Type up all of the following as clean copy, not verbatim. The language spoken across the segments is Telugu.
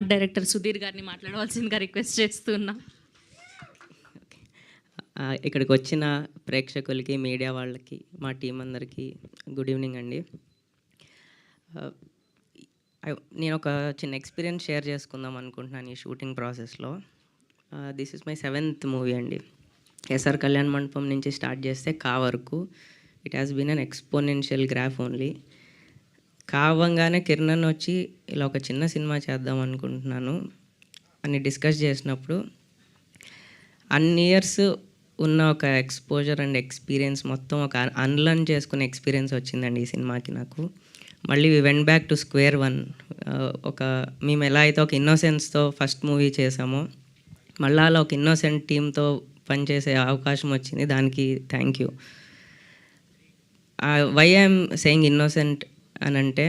డైరెక్టర్ సుధీర్ గారిని మాట్లాడవలసిందిగా రిక్వెస్ట్ చేస్తున్నా. ఇక్కడికి వచ్చిన ప్రేక్షకులకి, మీడియా వాళ్ళకి, మా టీం అందరికీ గుడ్ ఈవినింగ్ అండి. నేను ఒక చిన్న ఎక్స్పీరియన్స్ షేర్ చేసుకుందాం అనుకుంటున్నాను ఈ షూటింగ్ ప్రాసెస్లో. This is my 7th movie అండి. ఎస్ఆర్ కళ్యాణ్ మండపం నుంచి స్టార్ట్ చేస్తే కా వరకు it has been an exponential graph only. కావంగానే కిరణ్ వచ్చి ఇలా ఒక చిన్న సినిమా చేద్దాం అనుకుంటున్నాను అని డిస్కస్ చేసినప్పుడు అన్ని ఇయర్స్ ఉన్న ఒక ఎక్స్పోజర్ అండ్ ఎక్స్పీరియన్స్ మొత్తం ఒక అన్లర్న్ చేసుకునే ఎక్స్పీరియన్స్ వచ్చిందండి ఈ సినిమాకి నాకు. మళ్ళీ we went back to square one. మేము ఎలా అయితే ఒక ఇన్నోసెన్స్తో ఫస్ట్ మూవీ చేసామో మళ్ళీ అలా ఒక ఇన్నోసెంట్ టీమ్తో పనిచేసే అవకాశం వచ్చింది. దానికి thank you. Why I'm saying innocent అని అంటే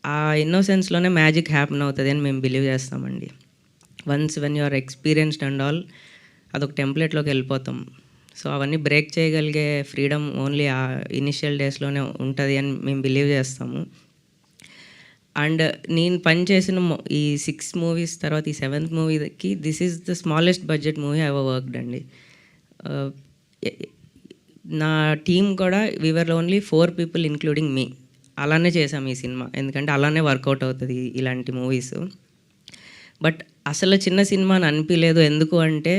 ఆ ఇన్నోసెన్స్లోనే మ్యాజిక్ హ్యాపెన్ అవుతుంది అని మేము బిలీవ్ చేస్తామండి. Once when you are experienced and all అదొక టెంప్లెట్లోకి వెళ్ళిపోతాం. సో అవన్నీ బ్రేక్ చేయగలిగే ఫ్రీడమ్ ఓన్లీ ఆ ఇనిషియల్ డేస్లోనే ఉంటుంది అని మేము బిలీవ్ చేస్తాము. అండ్ నేను పనిచేసిన ఈ 6 మూవీస్ తర్వాత ఈ 7th మూవీకి this is the smallest budget movie I ever worked అండి. నా టీమ్ కూడా we were only 4 people including me. అలానే చేసాం ఈ సినిమా, ఎందుకంటే అలానే వర్కౌట్ అవుతుంది ఇలాంటి మూవీస్. బట్ అసలు చిన్న సినిమా అని అనిపించలేదు. ఎందుకు అంటే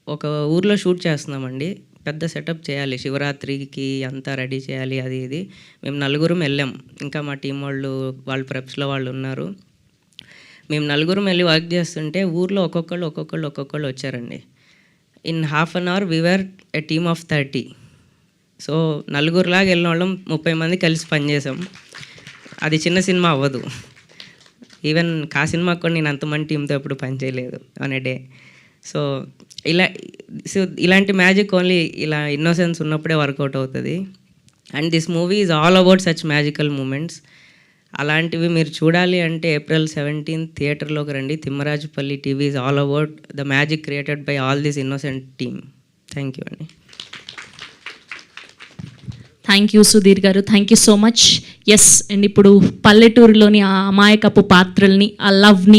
ఒక ఊర్లో షూట్ చేస్తున్నామండి, పెద్ద సెటప్ చేయాలి, శివరాత్రికి అంతా రెడీ చేయాలి, అది ఇది. మేము 4 వెళ్ళాం, ఇంకా మా టీం వాళ్ళు ప్రెప్స్లో వాళ్ళు ఉన్నారు. మేము 4 వెళ్ళి వర్క్ చేస్తుంటే ఊర్లో ఒక్కొక్కళ్ళు వచ్చారండి. In half an hour we were a team of 30. So 4 వెళ్ళిన వాళ్ళం 30 మంది కలిసి పనిచేసాం. అది చిన్న సినిమా అవ్వదు. ఈవెన్ కా సినిమాకి కూడా నేను అంతమంది టీంతో ఎప్పుడు పనిచేయలేదు ఆన్ ఎ డే. సో ఇలాంటి మ్యాజిక్ ఓన్లీ ఇలా ఇన్నోసెన్స్ ఉన్నప్పుడే వర్కౌట్ అవుతుంది. And this movie is all about such magical moments. అలాంటివి మీరు చూడాలి అంటే April 17 థియేటర్లోకి రండి. Thimmarajupalli TV is all about the magic created by all this innocent team. Thank you అండి. థ్యాంక్ యూ సుధీర్ గారు, thank you so much. Yes, and ఇప్పుడు పల్లెటూరులోని ఆ అమాయకపు పాత్రల్ని, ఆ లవ్ని